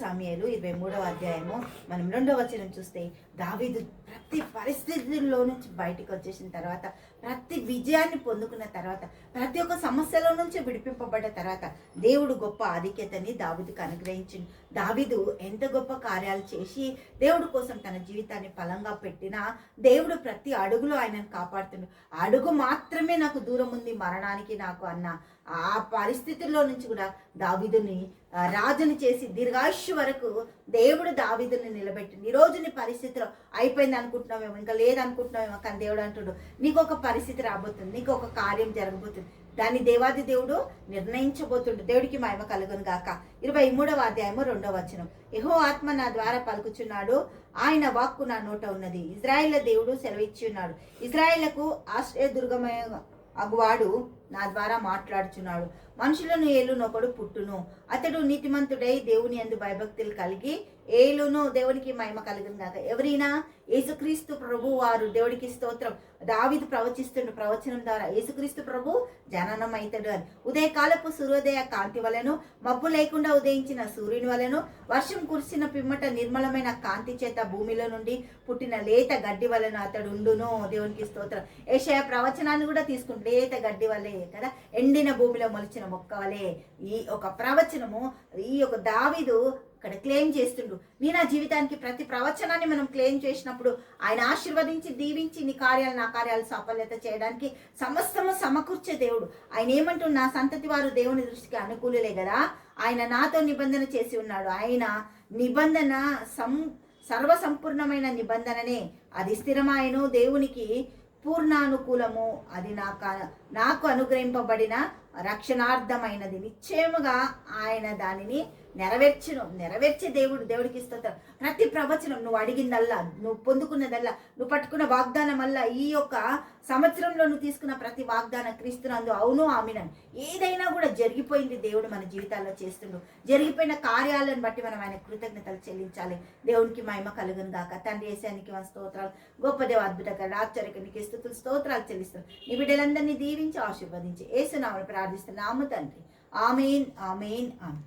సమూయేలు 23వ అధ్యాయము మనం 2వ వచనం చూస్తే దావీదు ప్రతి పరిస్థితుల్లో నుంచి బయటకు వచ్చేసిన తర్వాత, ప్రతి విజయాన్ని పొందుకున్న తర్వాత, ప్రతి ఒక్క సమస్యలో నుంచి విడిపింపబడ్డ తర్వాత దేవుడు గొప్ప ఆధిక్యతని దావీదుకు అనుగ్రహించింది. దావీదు ఎంత గొప్ప కార్యాలు చేసి దేవుడి కోసం తన జీవితాన్ని ఫలంగా పెట్టినా దేవుడు ప్రతి అడుగులో ఆయనను కాపాడుతుండు. అడుగు మాత్రమే నాకు దూరం ఉంది మరణానికి నాకు అన్న ఆ పరిస్థితుల్లో నుంచి కూడా దావీదుని రాజుని చేసి దీర్ఘాయుష్షు వరకు దేవుడు దావీదుని నిలబెట్టింది. ఈ రోజు నీ పరిస్థితిలో అయిపోయింది అనుకుంటున్నావేమో, ఇంకా లేదనుకుంటున్నావేమో, కానీ దేవుడు అంటుడు నీకు ఒక పరిస్థితి రాబోతుంది, నీకు ఒక కార్యం జరగబోతుంది, దాన్ని దేవాది దేవుడు నిర్ణయించబోతుండు. దేవుడికి మహిమ కలుగును గాక. 23వ అధ్యాయము 2వ వచనం. యెహోవా ఆత్మ నా ద్వారా పలుకుచున్నాడు, ఆయన వాక్కు నా నోట ఉన్నది. ఇశ్రాయేలు దేవుడు సెలవిచ్చి ఉన్నాడు, ఇశ్రాయేలుకు ఆశ్రయదుర్గమైన అగువాడు నా ద్వారా మాట్లాడుచున్నాడు. మనుషులను ఏలునొకడు పుట్టును, అతడు నీతిమంతుడై దేవుని యందు భయభక్తులు కలిగి ఏలును. దేవునికి మహిమ కలుగును గాక. ఎవరైనా యేసుక్రీస్తు ప్రభు వారు, దేవుడికి స్తోత్రం. దావీదు ప్రవచిస్తుండు ప్రవచనం ద్వారా, యేసుక్రీస్తు ప్రభు జననం అవుతాడు అని. ఉదయకాలపు సూర్యోదయ కాంతి వలెను, మబ్బు లేకుండా ఉదయించిన సూర్యుని వలెను, వర్షం కురిసిన పిమ్మట నిర్మలమైన కాంతి చేత భూమిలో నుండి పుట్టిన లేత గడ్డి వలెను అతడు ఉండును. దేవునికి స్తోత్రం. యెషయా ప్రవచనాన్ని కూడా తీసుకుంటే లేత గడ్డి వలె కదా, ఎండిన భూమిలో మొలిచిన మొక్క వలె. ఈ ఒక ప్రవచనము, ఈ యొక్క దావీదు ఇక్కడ క్లెయిమ్ చేస్తుండు. నీ నా జీవితానికి ప్రతి ప్రవచనాన్ని మనం క్లెయిమ్ చేసినప్పుడు ఆయన ఆశీర్వదించి దీవించి నీ కార్యాలు నా కార్యాలు సఫలత చేయడానికి సమస్తము సమకూర్చే దేవుడు. ఆయన ఏమంటుండు, నా సంతతి వారు దేవుని దృష్టికి అనుకూలులే కదా, ఆయన నాతో నిబంధన చేసి ఉన్నాడు. ఆయన నిబంధన సర్వసంపూర్ణమైన నిబంధననే, అది స్థిరమాయను, దేవునికి పూర్ణానుకూలము, అది నాకు అనుగ్రహింపబడిన రక్షణార్థమైనది. నిశ్చయముగా ఆయన దానిని నెరవేర్చే దేవుడు. దేవుడికి స్తోత్రం. ప్రతి ప్రవచనం నువ్వు అడిగిందల్లా, నువ్వు పొందుకున్నదల్లా, నువ్వు పట్టుకున్న వాగ్దానం వల్ల, ఈ యొక్క సంవత్సరంలో నువ్వు తీసుకున్న ప్రతి వాగ్దానం క్రీస్తునందు అవును ఆమేన్ ఏదైనా కూడా జరిగిపోయింది. దేవుడు మన జీవితాల్లో చేస్తుండు. జరిగిపోయిన కార్యాలను బట్టి మనం ఆయన కృతజ్ఞతలు చెల్లించాలి. దేవునికి మహిమ కలుగును గాక. తండ్రి యేసయ్యానికి మన స్తోత్రాలు. గొప్ప దేవ, అద్భుతకర ఆశ్చర్యకనికి స్తుతులు స్తోత్రాలు చెల్లిస్తాం. నీ బిడ్డలందరినీ దీవించి ఆశీర్వదించి యేసు నామమున ప్రార్థిస్తున్నాము తండ్రి. ఆమేన్ ఆమేన్ ఆమేన్.